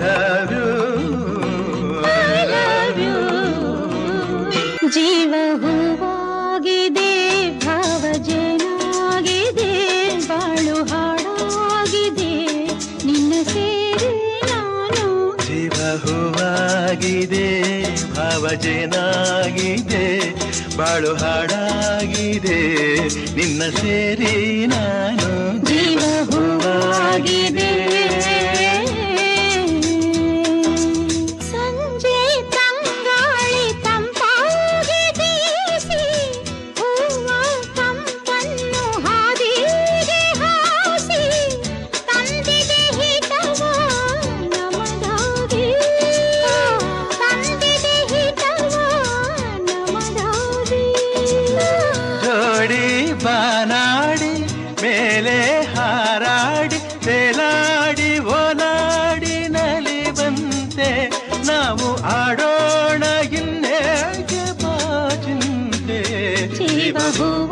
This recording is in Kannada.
love you. I love you. ಜೀವ ಹೂವಾಗಿದೆ, ಭಾವ ಜೇನಾಗಿದೆ, ಬಾಳು ಹಾಡಾಗಿದೆ, ನಿನ್ನ ಸೇರಿ ನಾನು. ಜೀವ ಹೂವಾಗಿದೆ, ಭಾವ ಜೇನಾಗಿದೆ, ಬಾಳು ಹಾಡಾಗಿದೆ, ನಿನ್ನ ಸೇರಿ ನಾನು. ಜೀವ ಹೂವಾಗಿದೆ. ಸಂಜೆ ತಂಗಾಳಿ ತಂಪಾಗಿ ಬೀಸಿ, ಹೂವ ಕಂಪನ್ನು ಹಾದಿಗೆ ಹಾಸಿ, ತಂದಿದೆ ಹಿತವ ನಮಗಾಗಿ, ತಂದಿದೆ ಹಿತವ ನಮಗಾಗಿ. ಜೋಡಿ ಬಾನಾಡಿ ಮೇಲೆ ಹಾರಾಡಿ ತೇಲಾಡಿ ಓಲಾಡಿ ನಲಿ ಬಂತೆ, ನಾವು ಆಡೋಣ ಇನ್ನೇಗೆ ಬಾಚಿಂತೆ. ಜೀವ ಹೂವ